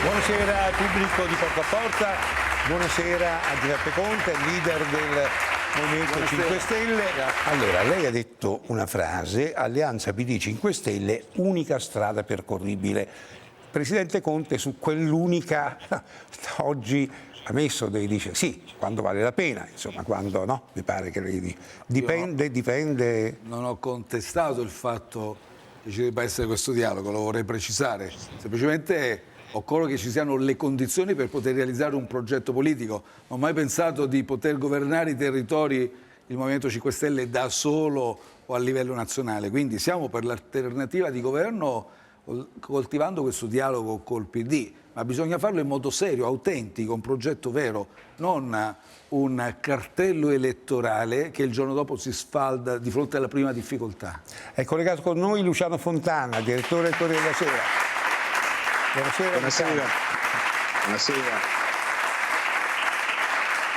Buonasera pubblico di Porta a Porta, buonasera a Giuseppe Conte, leader del Movimento 5 Stelle. Allora, lei ha detto una frase, Alleanza PD 5 Stelle, unica strada percorribile. Presidente Conte su quell'unica oggi ha messo dice sì, quando vale la pena, insomma, quando no, mi pare che lei dipende. Non ho contestato il fatto che ci debba essere questo dialogo, lo vorrei precisare. Semplicemente occorre che ci siano le condizioni per poter realizzare un progetto politico. Non ho mai pensato di poter governare i territori, il Movimento 5 Stelle, da solo o a livello nazionale. Quindi siamo per l'alternativa di governo coltivando questo dialogo col PD, ma bisogna farlo in modo serio, autentico, un progetto vero, non un cartello elettorale che il giorno dopo si sfalda di fronte alla prima difficoltà. È collegato con noi Luciano Fontana, direttore del Corriere della Sera. Buonasera. Buonasera. Buonasera.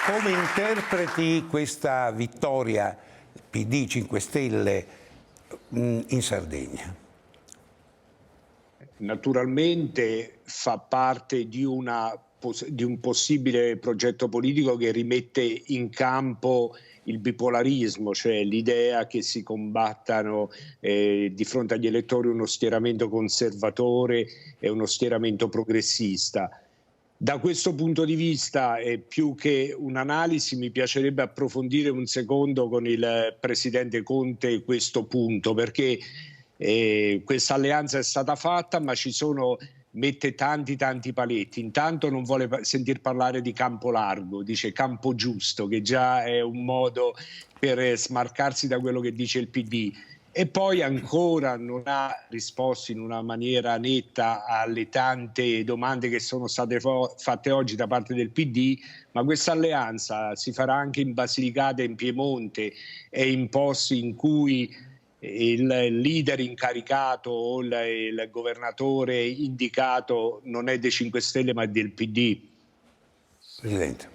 Come interpreti questa vittoria PD 5 Stelle in Sardegna? Naturalmente fa parte di un possibile progetto politico che rimette in campo il bipolarismo, cioè l'idea che si combattano di fronte agli elettori uno schieramento conservatore e uno schieramento progressista. Da questo punto di vista, più che un'analisi, mi piacerebbe approfondire un secondo con il Presidente Conte questo punto, perché questa alleanza è stata fatta, ma mette tanti paletti. Intanto non vuole sentir parlare di campo largo, dice campo giusto, che già è un modo per smarcarsi da quello che dice il PD. E poi ancora non ha risposto in una maniera netta alle tante domande che sono state fatte oggi da parte del PD, ma questa alleanza si farà anche in Basilicata e in Piemonte e in posti in cui il leader incaricato o il governatore indicato non è dei 5 Stelle ma è del PD. Presidente.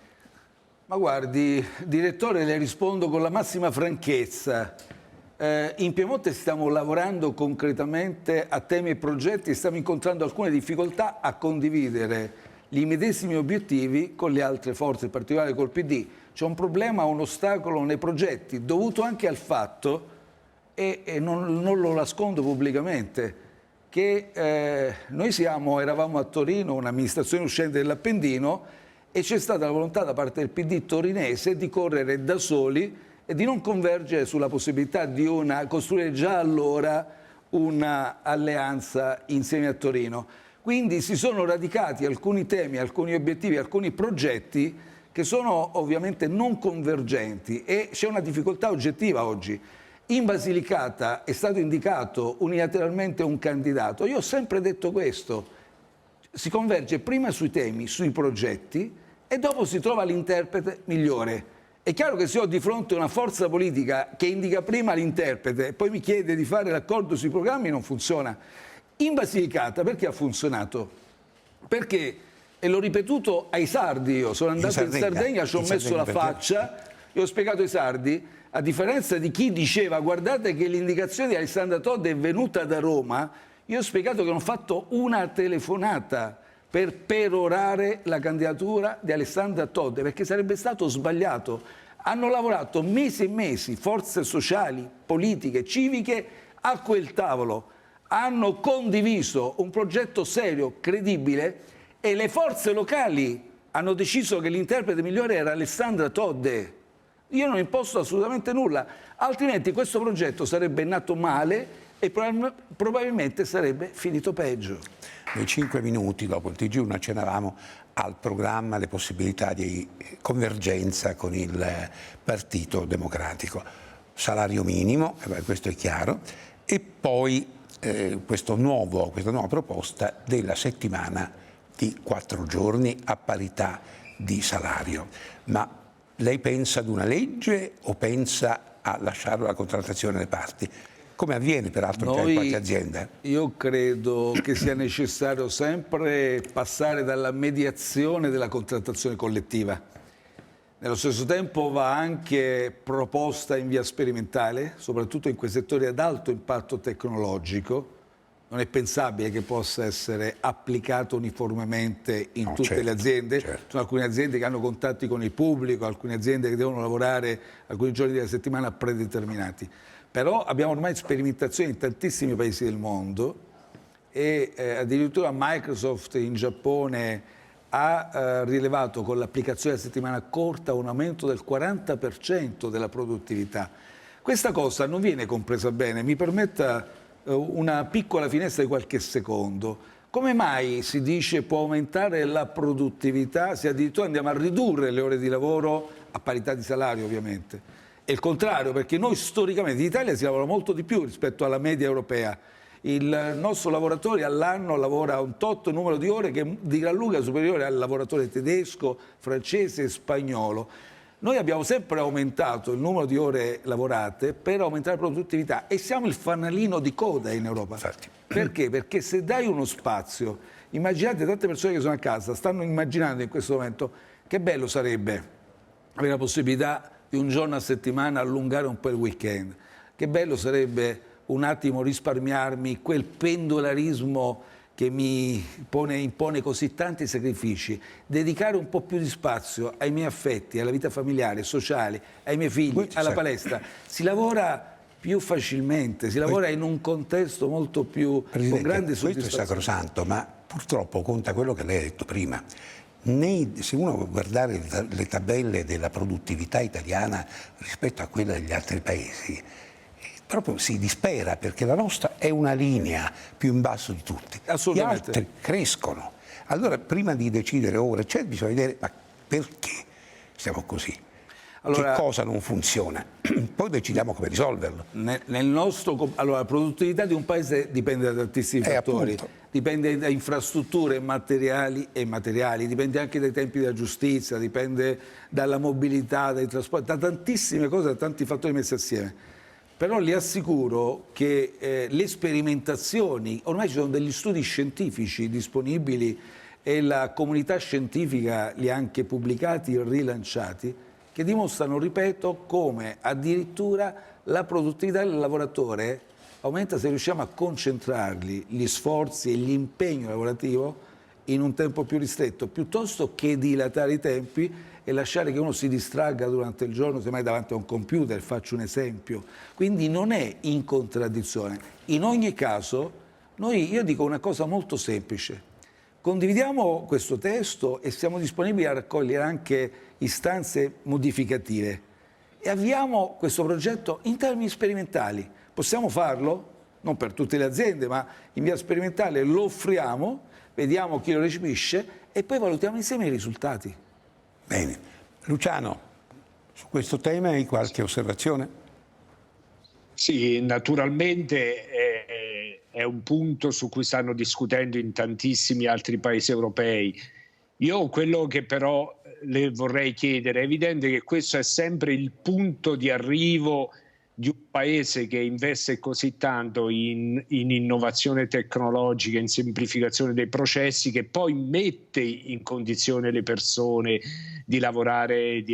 Ma guardi, direttore, le rispondo con la massima franchezza. In Piemonte stiamo lavorando concretamente a temi e progetti e stiamo incontrando alcune difficoltà a condividere gli medesimi obiettivi con le altre forze, in particolare col PD. C'è un problema, un ostacolo nei progetti, dovuto anche al fatto, e non lo nascondo pubblicamente, che noi eravamo a Torino, un'amministrazione uscente dell'Appendino, e c'è stata la volontà da parte del PD torinese di correre da soli e di non convergere sulla possibilità di costruire già allora un'alleanza insieme a Torino. Quindi si sono radicati alcuni temi, alcuni obiettivi, alcuni progetti che sono ovviamente non convergenti e c'è una difficoltà oggettiva oggi. In Basilicata è stato indicato unilateralmente un candidato. Io ho sempre detto questo, si converge prima sui temi, sui progetti e dopo si trova l'interprete migliore. È chiaro che se ho di fronte una forza politica che indica prima l'interprete e poi mi chiede di fare l'accordo sui programmi, non funziona. In Basilicata perché ha funzionato? Perché, e l'ho ripetuto ai sardi, io sono andato in Sardegna, ci ho messo la faccia e ho spiegato ai sardi, a differenza di chi diceva guardate che l'indicazione di Alessandra Todde è venuta da Roma, io ho spiegato che non ho fatto una telefonata per perorare la candidatura di Alessandra Todde, perché sarebbe stato sbagliato. Hanno lavorato mesi e mesi, forze sociali, politiche, civiche, a quel tavolo. Hanno condiviso un progetto serio, credibile, e le forze locali hanno deciso che l'interprete migliore era Alessandra Todde. Io non imposto assolutamente nulla, altrimenti questo progetto sarebbe nato male e probabilmente sarebbe finito peggio. Noi 5 minuti dopo il TG1 accennavamo al programma, alle possibilità di convergenza con il Partito Democratico. Salario minimo, questo è chiaro, e poi questa nuova proposta della settimana di 4 giorni a parità di salario. Ma lei pensa ad una legge o pensa a lasciare la contrattazione alle parti? Come avviene peraltro già in qualche azienda? Io credo che sia necessario sempre passare dalla mediazione della contrattazione collettiva. Nello stesso tempo va anche proposta in via sperimentale, soprattutto in quei settori ad alto impatto tecnologico, non è pensabile che possa essere applicato uniformemente in No, tutte certo, le aziende. certo. Sono alcune aziende che hanno contatti con il pubblico, alcune aziende che devono lavorare alcuni giorni della settimana predeterminati. Però abbiamo ormai sperimentazioni in tantissimi paesi del mondo e addirittura Microsoft in Giappone ha rilevato con l'applicazione della settimana corta un aumento del 40% della produttività. Questa cosa non viene compresa bene, mi permetta una piccola finestra di qualche secondo. Come mai si dice può aumentare la produttività se addirittura andiamo a ridurre le ore di lavoro a parità di salario, ovviamente? È il contrario, perché noi storicamente in Italia si lavora molto di più rispetto alla media europea. Il nostro lavoratore all'anno lavora un tot numero di ore che è di gran lunga superiore al lavoratore tedesco, francese e spagnolo. Noi abbiamo sempre aumentato il numero di ore lavorate per aumentare la produttività e siamo il fanalino di coda in Europa. Infatti. Perché? Perché se dai uno spazio, immaginate tante persone che sono a casa, stanno immaginando in questo momento che bello sarebbe avere la possibilità di un giorno a settimana allungare un po' il weekend, che bello sarebbe un attimo risparmiarmi quel pendolarismo che mi impone così tanti sacrifici, dedicare un po' più di spazio ai miei affetti, alla vita familiare, sociale, ai miei figli, alla palestra. Si lavora più facilmente, si lavora in un contesto molto più Presidente, con grande questo è soddisfazione. sacrosanto, ma purtroppo conta quello che lei ha detto prima. Se uno vuole guardare le tabelle della produttività italiana rispetto a quella degli altri paesi, proprio si dispera, perché la nostra è una linea più in basso di tutti. Assolutamente. Gli altri crescono. Allora, prima di decidere ora, bisogna vedere ma perché siamo così? Allora, che cosa non funziona? Poi decidiamo come risolverlo. Allora, la produttività di un paese dipende da tantissimi fattori, appunto. dipende da infrastrutture materiali e immateriali, dipende anche dai tempi della giustizia, dipende dalla mobilità, dai trasporti, da tantissime cose, da tanti fattori messi assieme. Però le assicuro che le sperimentazioni, ormai ci sono degli studi scientifici disponibili e la comunità scientifica li ha anche pubblicati e rilanciati, che dimostrano, ripeto, come addirittura la produttività del lavoratore aumenta se riusciamo a concentrarli, gli sforzi e l'impegno lavorativo in un tempo più ristretto, piuttosto che dilatare i tempi e lasciare che uno si distragga durante il giorno, semmai davanti a un computer, faccio un esempio. Quindi non è in contraddizione. In ogni caso, io dico una cosa molto semplice. Condividiamo questo testo e siamo disponibili a raccogliere anche istanze modificative e avviamo questo progetto in termini sperimentali. Possiamo farlo? Non per tutte le aziende, ma in via sperimentale lo offriamo, vediamo chi lo recepisce e poi valutiamo insieme i risultati. Bene. Luciano, su questo tema hai qualche osservazione? Sì, naturalmente è un punto su cui stanno discutendo in tantissimi altri paesi europei. Io quello che però le vorrei chiedere, è evidente che questo è sempre il punto di arrivo di un paese che investe così tanto in innovazione tecnologica, in semplificazione dei processi, che poi mette in condizione le persone di lavorare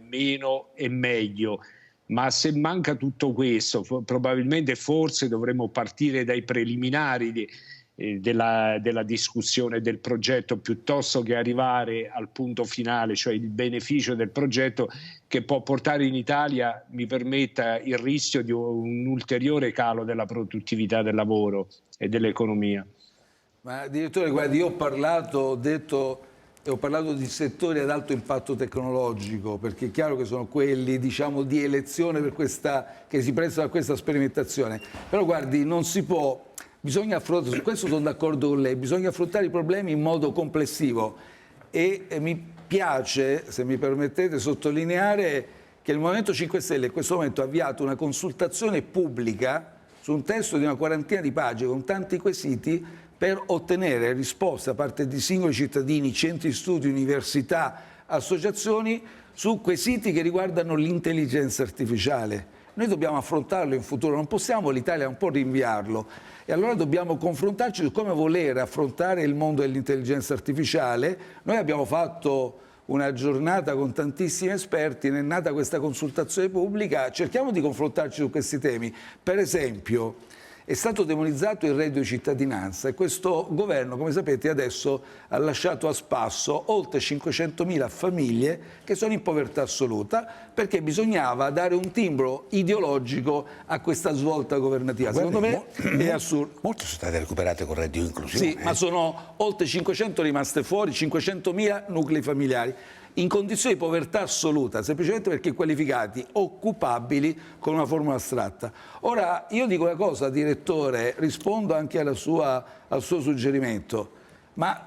meno e meglio. Ma se manca tutto questo, probabilmente forse dovremmo partire dai preliminari della discussione del progetto, piuttosto che arrivare al punto finale, cioè il beneficio del progetto, che può portare in Italia, mi permetta, il rischio di un ulteriore calo della produttività del lavoro e dell'economia. Ma direttore, guardi, io ho parlato di settori ad alto impatto tecnologico, perché è chiaro che sono quelli, diciamo, di elezione che si prestano a questa sperimentazione. Però guardi, non si può, bisogna affrontare, su questo sono d'accordo con lei, bisogna affrontare i problemi in modo complessivo e mi piace, se mi permettete, sottolineare che il Movimento 5 Stelle in questo momento ha avviato una consultazione pubblica su un testo di una quarantina di pagine con tanti quesiti per ottenere risposte da parte di singoli cittadini, centri studi, università, associazioni su quesiti che riguardano l'intelligenza artificiale. Noi dobbiamo affrontarlo in futuro, non possiamo l'Italia un po' rinviarlo e allora dobbiamo confrontarci su come voler affrontare il mondo dell'intelligenza artificiale. Noi abbiamo fatto una giornata con tantissimi esperti, ne è nata questa consultazione pubblica, cerchiamo di confrontarci su questi temi. Per esempio, è stato demonizzato il reddito di cittadinanza e questo governo, come sapete, adesso ha lasciato a spasso oltre 500.000 famiglie che sono in povertà assoluta perché bisognava dare un timbro ideologico a questa svolta governativa. Secondo me è assurdo. Molte sono state recuperate con reddito di inclusione. Sì, ma sono oltre 500 rimaste fuori, 500.000 nuclei familiari in condizioni di povertà assoluta, semplicemente perché qualificati, occupabili con una formula astratta. Ora, io dico una cosa, direttore, rispondo anche al suo suggerimento, ma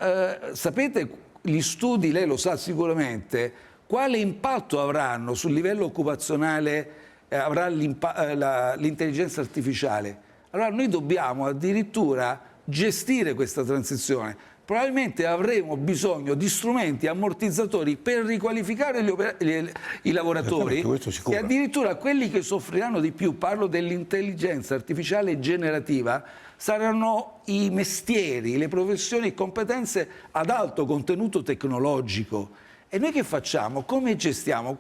sapete, gli studi, lei lo sa sicuramente, quale impatto avranno sul livello occupazionale avrà l'intelligenza artificiale? Allora noi dobbiamo addirittura gestire questa transizione. Probabilmente avremo bisogno di strumenti ammortizzatori per riqualificare i lavoratori e addirittura quelli che soffriranno di più, parlo dell'intelligenza artificiale generativa, saranno i mestieri, le professioni e competenze ad alto contenuto tecnologico. E noi che facciamo? Come gestiamo?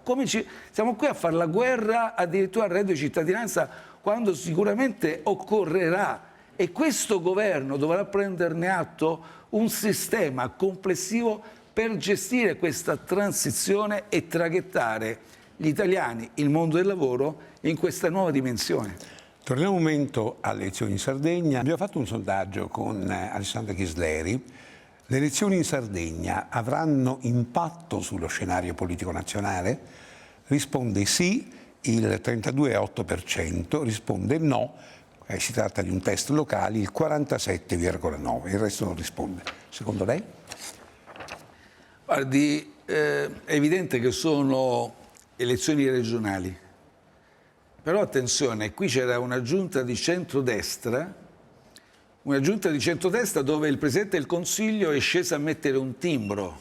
Siamo qui a fare la guerra addirittura al reddito di cittadinanza quando sicuramente occorrerà. E questo governo dovrà prenderne atto un sistema complessivo per gestire questa transizione e traghettare gli italiani, il mondo del lavoro, in questa nuova dimensione. Torniamo un momento alle elezioni in Sardegna. Abbiamo fatto un sondaggio con Alessandra Ghisleri. Le elezioni in Sardegna avranno impatto sullo scenario politico nazionale? Risponde sì il 32,8%, risponde no. Si tratta di un test locale, il 47,9%, il resto non risponde. Secondo lei? Guardi, è evidente che sono elezioni regionali, però attenzione, qui c'era una giunta di centrodestra dove il Presidente del Consiglio è sceso a mettere un timbro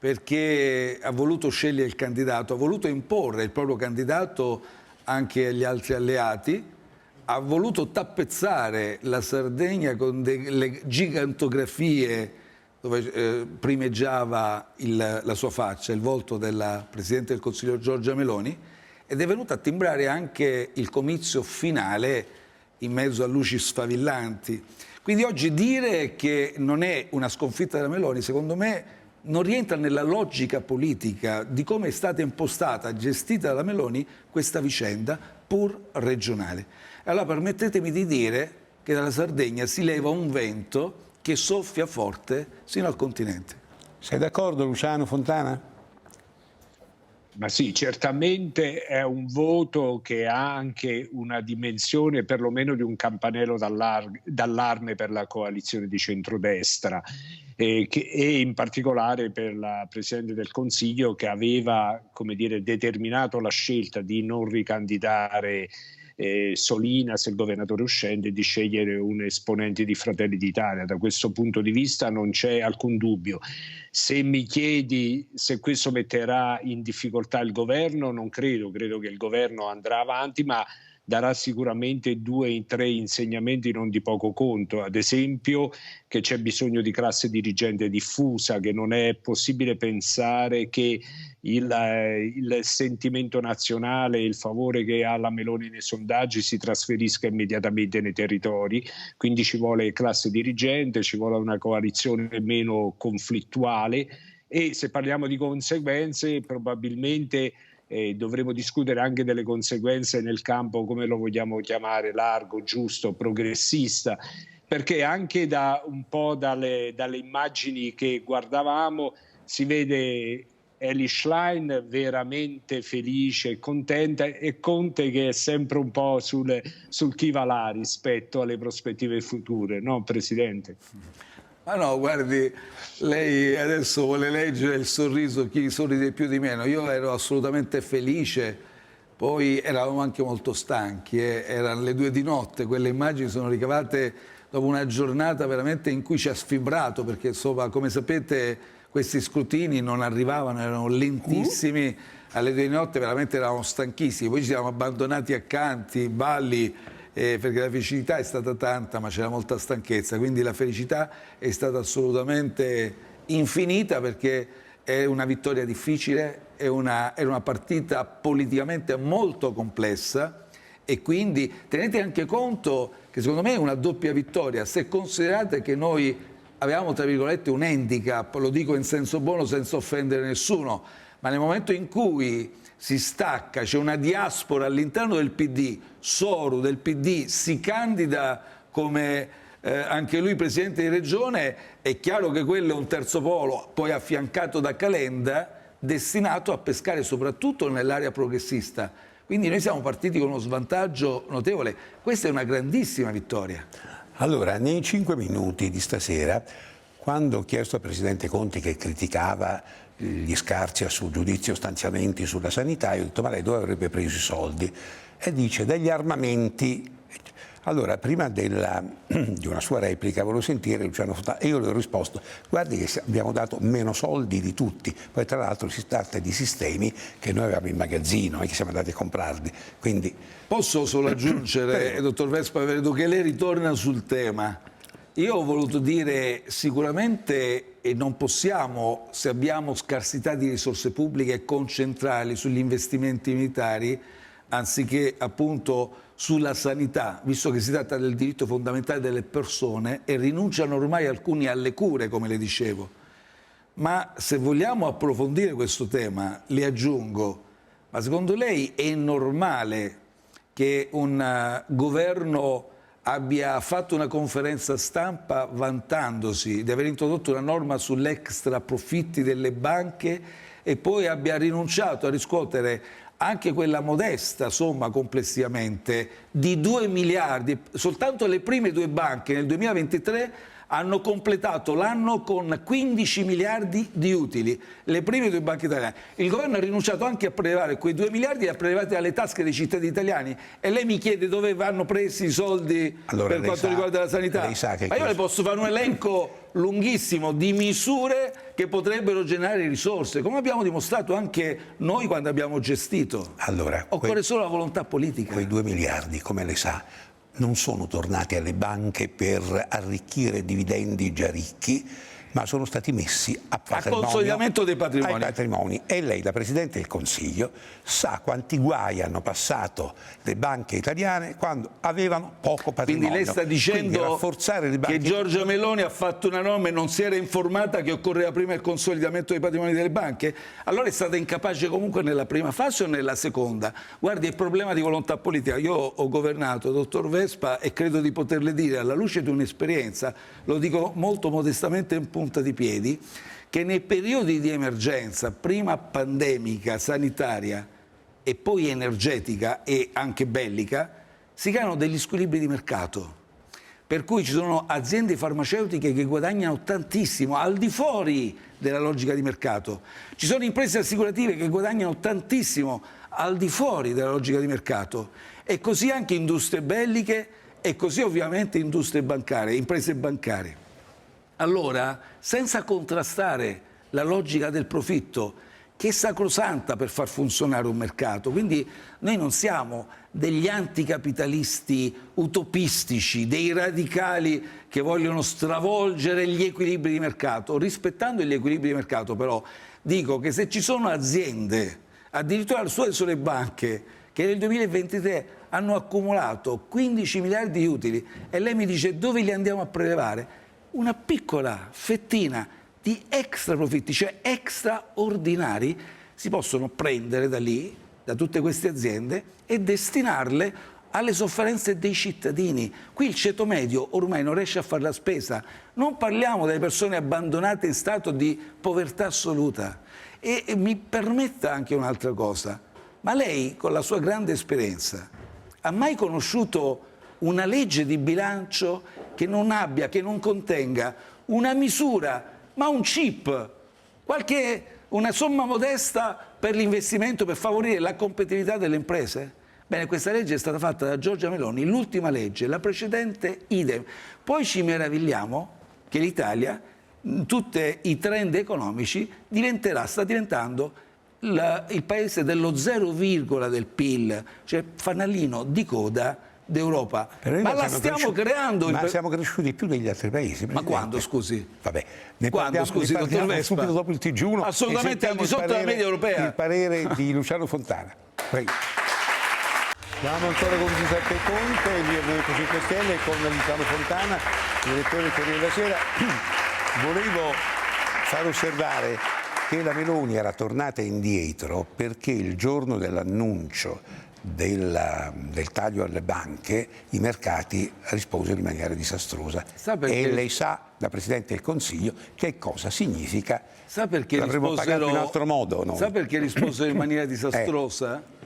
perché ha voluto scegliere il candidato, ha voluto imporre il proprio candidato anche agli altri alleati, ha voluto tappezzare la Sardegna con delle gigantografie dove primeggiava la sua faccia, il volto della Presidente del Consiglio Giorgia Meloni, ed è venuto a timbrare anche il comizio finale in mezzo a luci sfavillanti. Quindi oggi dire che non è una sconfitta della Meloni, secondo me, non rientra nella logica politica di come è stata impostata, gestita dalla Meloni, questa vicenda pur regionale. Allora permettetemi di dire che dalla Sardegna si leva un vento che soffia forte sino al continente. Sei d'accordo, Luciano Fontana? Ma sì, certamente è un voto che ha anche una dimensione perlomeno di un campanello d'allarme per la coalizione di centrodestra e in particolare per la Presidente del Consiglio che aveva, come dire, determinato la scelta di non ricandidare Solinas, il governatore uscente, di scegliere un esponente di Fratelli d'Italia. Da questo punto di vista non c'è alcun dubbio. Se mi chiedi se questo metterà in difficoltà il governo, non credo che il governo andrà avanti, ma darà sicuramente 2 o 3 insegnamenti non di poco conto, ad esempio che c'è bisogno di classe dirigente diffusa, che non è possibile pensare che il sentimento nazionale, il favore che ha la Meloni nei sondaggi si trasferisca immediatamente nei territori, quindi ci vuole classe dirigente, ci vuole una coalizione meno conflittuale e se parliamo di conseguenze probabilmente dovremo discutere anche delle conseguenze nel campo, come lo vogliamo chiamare, largo, giusto, progressista, perché anche da un po' dalle immagini che guardavamo si vede Eli Schlein veramente felice e contenta e Conte che è sempre un po' sul chi va là rispetto alle prospettive future, no Presidente? Ma no, guardi, lei adesso vuole leggere il sorriso, chi sorride più di meno. Io ero assolutamente felice, poi eravamo anche molto stanchi, erano le 2 di notte, quelle immagini sono ricavate dopo una giornata veramente in cui ci ha sfibrato, perché insomma, come sapete, questi scrutini non arrivavano, erano lentissimi, alle 2 di notte veramente eravamo stanchissimi, poi ci siamo abbandonati accanti, balli, perché la felicità è stata tanta ma c'era molta stanchezza, quindi la felicità è stata assolutamente infinita perché è una vittoria difficile, è una partita politicamente molto complessa E quindi tenete anche conto che secondo me è una doppia vittoria, se considerate che noi avevamo tra virgolette un handicap, lo dico in senso buono senza offendere nessuno, ma nel momento in cui si stacca, c'è una diaspora all'interno del PD, Soru del PD si candida come anche lui presidente di regione, è chiaro che quello è un terzo polo, poi affiancato da Calenda, destinato a pescare soprattutto nell'area progressista. Quindi noi siamo partiti con uno svantaggio notevole. Questa è una grandissima vittoria. Allora, nei 5 minuti di stasera, quando ho chiesto al Presidente Conte che criticava gli scarsi a suo giudizio stanziamenti sulla sanità, io ho detto ma lei dove avrebbe preso i soldi? E dice dagli armamenti. Allora, prima di una sua replica volevo sentire Luciano Fontana e io le ho risposto guardi che abbiamo dato meno soldi di tutti, poi tra l'altro si tratta di sistemi che noi avevamo in magazzino e che siamo andati a comprarli. Quindi... Posso solo aggiungere, dottor Vespa, vedo che lei ritorna sul tema. Io ho voluto dire sicuramente, e non possiamo, se abbiamo scarsità di risorse pubbliche, concentrarli sugli investimenti militari, anziché appunto sulla sanità, visto che si tratta del diritto fondamentale delle persone e rinunciano ormai alcuni alle cure, come le dicevo. Ma se vogliamo approfondire questo tema, le aggiungo, ma secondo lei è normale che un governo abbia fatto una conferenza stampa vantandosi di aver introdotto una norma sull'extra profitti delle banche e poi abbia rinunciato a riscuotere anche quella modesta somma complessivamente di 2 miliardi, soltanto le prime 2 banche nel 2023 hanno completato l'anno con 15 miliardi di utili, le prime 2 banche italiane. Il governo ha rinunciato anche a prelevare quei 2 miliardi e a prelevare dalle tasche dei cittadini italiani e lei mi chiede dove vanno presi i soldi per quanto riguarda la sanità. Ma io le posso fare un elenco lunghissimo di misure che potrebbero generare risorse, come abbiamo dimostrato anche noi quando abbiamo gestito. Allora, occorre solo la volontà politica. Quei 2 miliardi, come lei sa, non sono tornati alle banche per arricchire dividendi già ricchi, ma sono stati messi a consolidamento dei patrimoni. Ai patrimoni. E lei, da Presidente del Consiglio, sa quanti guai hanno passato le banche italiane quando avevano poco patrimonio. Quindi lei sta dicendo le banche... che Giorgia Meloni ha fatto una norma e non si era informata che occorreva prima il consolidamento dei patrimoni delle banche? Allora è stata incapace comunque nella prima fase o nella seconda? Guardi, è il problema di volontà politica. Io ho governato, dottor Vespa, e credo di poterle dire, alla luce di un'esperienza, lo dico molto modestamente in punta di piedi, che nei periodi di emergenza, prima pandemica, sanitaria e poi energetica e anche bellica, si creano degli squilibri di mercato. Per cui ci sono aziende farmaceutiche che guadagnano tantissimo al di fuori della logica di mercato. Ci sono imprese assicurative che guadagnano tantissimo al di fuori della logica di mercato. E così anche industrie belliche e così ovviamente industrie bancarie, imprese bancarie. Allora, senza contrastare la logica del profitto, che è sacrosanta per far funzionare un mercato, quindi noi non siamo degli anticapitalisti utopistici, dei radicali che vogliono stravolgere gli equilibri di mercato. Rispettando gli equilibri di mercato, però, dico che se ci sono aziende, addirittura sulle banche, che nel 2023 hanno accumulato 15 miliardi di utili e lei mi dice dove li andiamo a prelevare? Una piccola fettina di extra profitti, cioè straordinari, si possono prendere da lì, da tutte queste aziende, e destinarle alle sofferenze dei cittadini. Qui il ceto medio ormai non riesce a fare la spesa. Non parliamo delle persone abbandonate in stato di povertà assoluta. E mi permetta anche un'altra cosa. Ma lei, con la sua grande esperienza, ha mai conosciuto una legge di bilancio che non contenga una misura, ma un chip, una somma modesta per l'investimento, per favorire la competitività delle imprese? Bene, questa legge è stata fatta da Giorgia Meloni, l'ultima legge, la precedente idem. Poi ci meravigliamo che l'Italia, in tutti i trend economici, sta diventando il paese dello 0, del PIL, cioè fanalino di coda d'Europa. Ma la stiamo creando. Ma siamo cresciuti più degli altri paesi. Ma quando, scusi? Vabbè, Scusi, dottor Vespa? Subito dopo il TG1. Assolutamente al di sotto della media europea. Il parere di Luciano Fontana. Prego. Siamo ancora con Giuseppe Conte, il Movimento 5 Stelle, con Luciano Fontana, direttore del Corriere della Sera. Volevo far osservare che la Meloni era tornata indietro perché il giorno dell'annuncio del taglio alle banche i mercati risposero in maniera disastrosa. E lei sa, da Presidente del Consiglio, che cosa significa. Sa perché l'avremmo pagato in altro modo. No? Sa perché risposero in maniera disastrosa?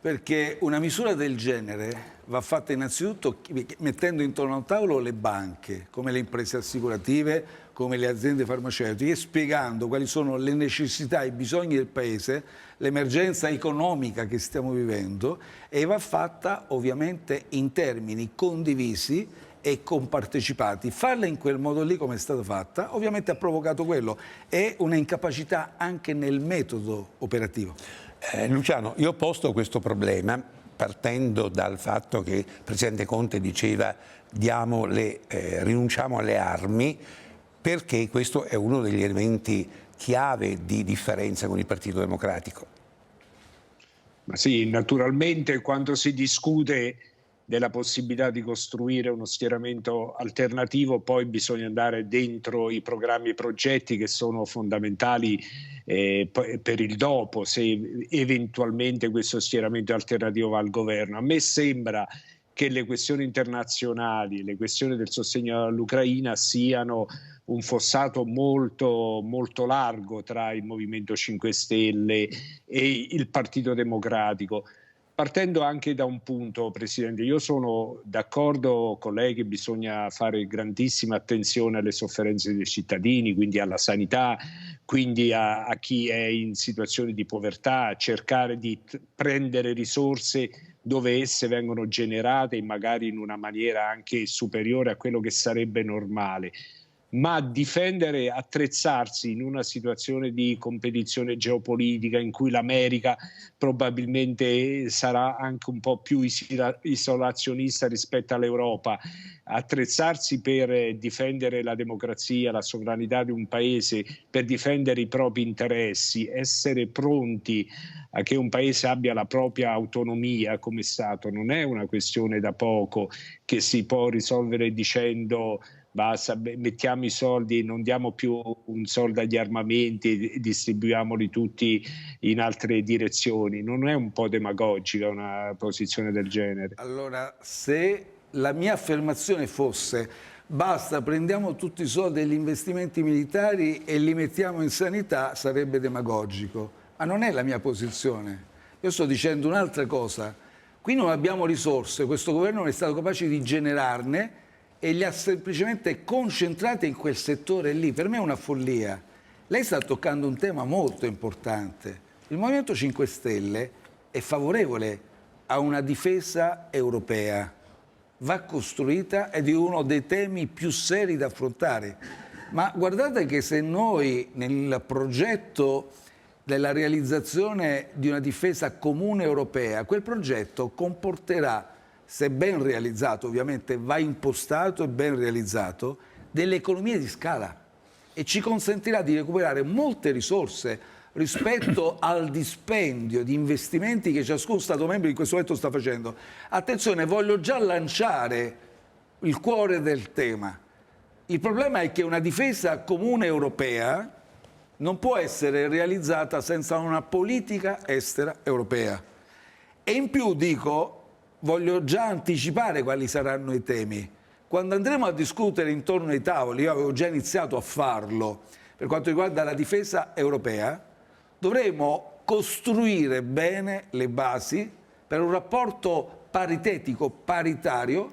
Perché una misura del genere va fatta innanzitutto mettendo intorno a un tavolo le banche, come le imprese assicurative, come le aziende farmaceutiche, e spiegando quali sono le necessità e i bisogni del Paese, l'emergenza economica che stiamo vivendo, e va fatta ovviamente in termini condivisi e compartecipati. Farla in quel modo lì, come è stata fatta, ovviamente ha provocato quello. È una incapacità anche nel metodo operativo. Luciano, io ho posto questo problema partendo dal fatto che il Presidente Conte diceva rinunciamo alle armi, perché questo è uno degli elementi chiave di differenza con il Partito Democratico. Ma sì, naturalmente quando si discute della possibilità di costruire uno schieramento alternativo, poi bisogna andare dentro i programmi e progetti che sono fondamentali per il dopo, se eventualmente questo schieramento alternativo va al governo. A me sembra che le questioni internazionali, le questioni del sostegno all'Ucraina siano un fossato molto, molto largo tra il Movimento 5 Stelle e il Partito Democratico. Partendo anche da un punto, Presidente, io sono d'accordo con lei che bisogna fare grandissima attenzione alle sofferenze dei cittadini, quindi alla sanità, quindi a chi è in situazioni di povertà, cercare di prendere risorse dove esse vengono generate, magari in una maniera anche superiore a quello che sarebbe normale. Ma difendere, attrezzarsi in una situazione di competizione geopolitica in cui l'America probabilmente sarà anche un po' più isolazionista rispetto all'Europa, attrezzarsi per difendere la democrazia, la sovranità di un paese, per difendere i propri interessi, essere pronti a che un paese abbia la propria autonomia come Stato, non è una questione da poco che si può risolvere dicendo basta, mettiamo i soldi, non diamo più un soldo agli armamenti e distribuiamoli tutti in altre direzioni. Non è un po' demagogica una posizione del genere? Allora, se la mia affermazione fosse basta, prendiamo tutti i soldi degli investimenti militari e li mettiamo in sanità, sarebbe demagogico. Ma non è la mia posizione. Io sto dicendo un'altra cosa. Qui non abbiamo risorse, questo governo non è stato capace di generarne e li ha semplicemente concentrati in quel settore lì. Per me è una follia. Lei sta toccando un tema molto importante. Il Movimento 5 Stelle è favorevole a una difesa europea. Va costruita ed è uno dei temi più seri da affrontare. Ma guardate che se noi nel progetto della realizzazione di una difesa comune europea, quel progetto comporterà, se ben realizzato, ovviamente va impostato e ben realizzato, delle economie di scala e ci consentirà di recuperare molte risorse rispetto al dispendio di investimenti che ciascun Stato membro in questo momento sta facendo. Attenzione, voglio già lanciare il cuore del tema. Il problema è che una difesa comune europea non può essere realizzata senza una politica estera europea. E in più dico, voglio già anticipare quali saranno i temi. Quando andremo a discutere intorno ai tavoli, io avevo già iniziato a farlo, per quanto riguarda la difesa europea, dovremo costruire bene le basi per un rapporto paritetico, paritario,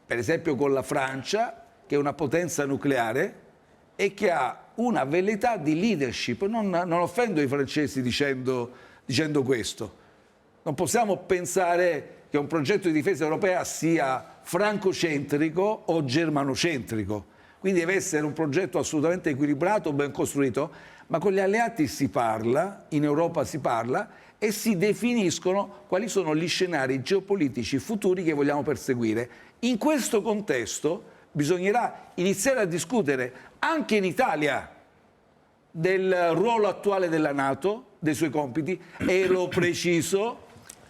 per esempio con la Francia, che è una potenza nucleare e che ha una velleità di leadership. Non offendo i francesi dicendo questo. Non possiamo pensare che un progetto di difesa europea sia francocentrico o germanocentrico. Quindi deve essere un progetto assolutamente equilibrato, ben costruito, ma con gli alleati si parla, in Europa si parla e si definiscono quali sono gli scenari geopolitici futuri che vogliamo perseguire. In questo contesto bisognerà iniziare a discutere anche in Italia del ruolo attuale della NATO, dei suoi compiti, e lo preciso,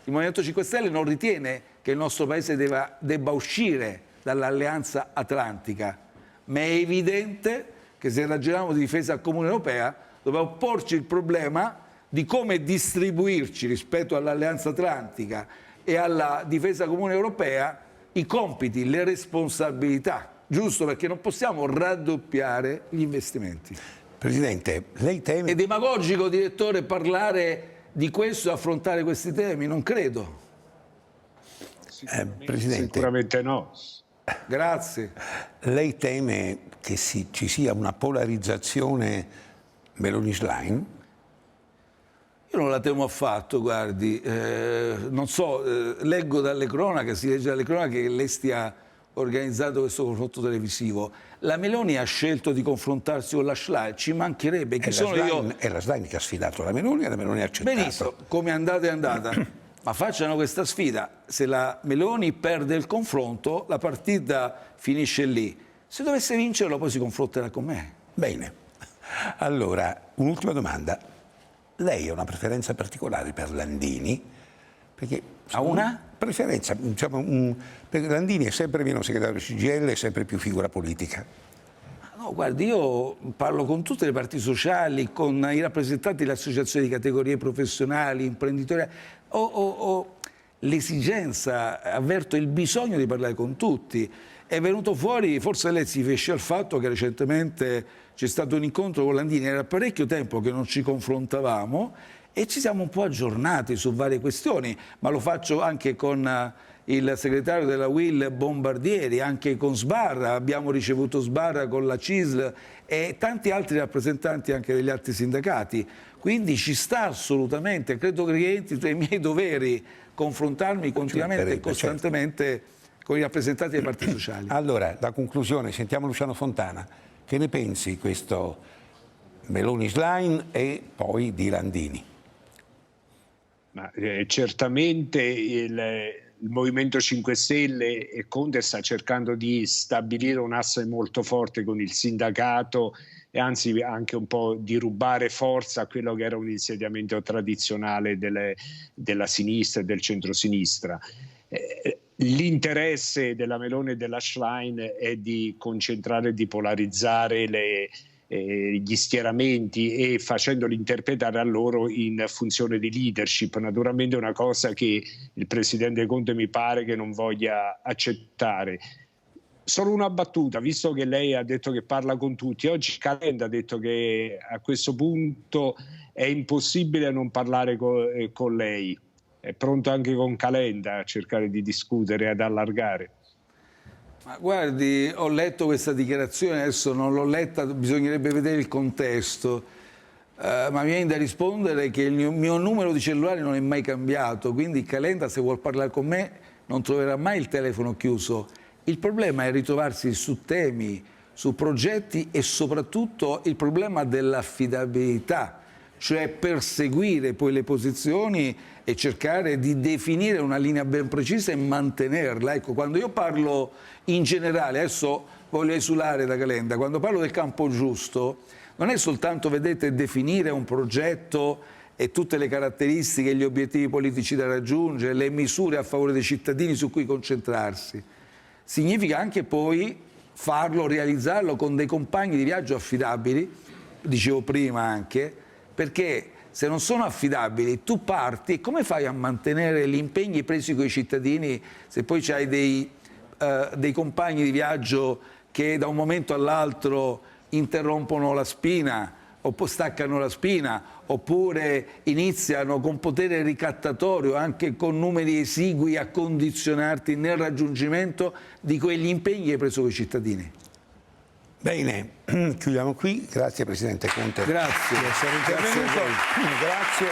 il Movimento 5 Stelle non ritiene che il nostro Paese debba uscire dall'Alleanza Atlantica, ma è evidente che se ragioniamo di difesa comune europea dobbiamo porci il problema di come distribuirci rispetto all'Alleanza Atlantica e alla difesa comune europea i compiti, le responsabilità, giusto? Perché non possiamo raddoppiare gli investimenti. Presidente, lei teme... È demagogico, direttore, parlare di questo e affrontare questi temi? Non credo. Presidente, Sicuramente no. Grazie. Lei teme che ci sia una polarizzazione Meloni-Schlein? Io non la temo affatto, guardi, non so, leggo dalle cronache, si legge dalle cronache che lei stia organizzando questo confronto televisivo. La Meloni ha scelto di confrontarsi con la Schlein, ci mancherebbe. Chi sono io? È la Schlein che ha sfidato la Meloni e la Meloni ha accettato. Benissimo, come è andata è andata, ma facciano questa sfida. Se la Meloni perde il confronto, la partita finisce lì. Se dovesse vincerlo, poi si confronterà con me. Bene. Allora, un'ultima domanda. Lei ha una preferenza particolare per Landini? Perché Ha una? preferenza, diciamo, perché Landini è sempre meno segretario CGIL e sempre più figura politica. No, guardi, io parlo con tutte le parti sociali, con i rappresentanti delle associazioni di categorie professionali, imprenditoriali. Ho l'esigenza, avverto il bisogno di parlare con tutti. È venuto fuori, forse lei si riferisce al fatto che recentemente c'è stato un incontro con Landini, era parecchio tempo che non ci confrontavamo e ci siamo un po' aggiornati su varie questioni, ma lo faccio anche con il segretario della UIL Bombardieri, anche con Sbarra, abbiamo ricevuto Sbarra con la CISL e tanti altri rappresentanti anche degli altri sindacati. Quindi ci sta assolutamente, credo che rientri tra i miei doveri confrontarmi continuamente e costantemente con i rappresentanti dei partiti sociali. Allora, la conclusione, sentiamo Luciano Fontana. Che ne pensi questo Meloni-Schlein e poi di Landini? Ma, certamente il Movimento 5 Stelle e Conte sta cercando di stabilire un asse molto forte con il sindacato e anzi anche un po' di rubare forza a quello che era un insediamento tradizionale della sinistra e del centrosinistra. L'interesse della Meloni e della Schlein è di concentrare e di polarizzare gli schieramenti e facendoli interpretare a loro in funzione di leadership. Naturalmente è una cosa che il presidente Conte mi pare che non voglia accettare. Solo una battuta, visto che lei ha detto che parla con tutti, oggi Calenda ha detto che a questo punto è impossibile non parlare con lei. È pronto anche con Calenda a cercare di discutere e ad allargare. Ma guardi, ho letto questa dichiarazione, adesso non l'ho letta, bisognerebbe vedere il contesto, ma mi viene da rispondere che il mio numero di cellulare non è mai cambiato, quindi Calenda se vuol parlare con me non troverà mai il telefono chiuso. Il problema è ritrovarsi su temi, su progetti e soprattutto il problema dell'affidabilità, cioè perseguire poi le posizioni e cercare di definire una linea ben precisa e mantenerla. Ecco, quando io parlo in generale, adesso voglio esulare da Calenda, quando parlo del campo giusto, non è soltanto, vedete, definire un progetto e tutte le caratteristiche e gli obiettivi politici da raggiungere, le misure a favore dei cittadini su cui concentrarsi. Significa anche poi farlo, realizzarlo con dei compagni di viaggio affidabili, dicevo prima anche, perché se non sono affidabili tu parti e come fai a mantenere gli impegni presi con i cittadini se poi c'hai dei compagni di viaggio che da un momento all'altro interrompono la spina oppure staccano la spina oppure iniziano con potere ricattatorio anche con numeri esigui a condizionarti nel raggiungimento di quegli impegni che hai preso con i cittadini. Bene, chiudiamo qui. Grazie Presidente Conte. Grazie. Di essere intervenuto. Grazie.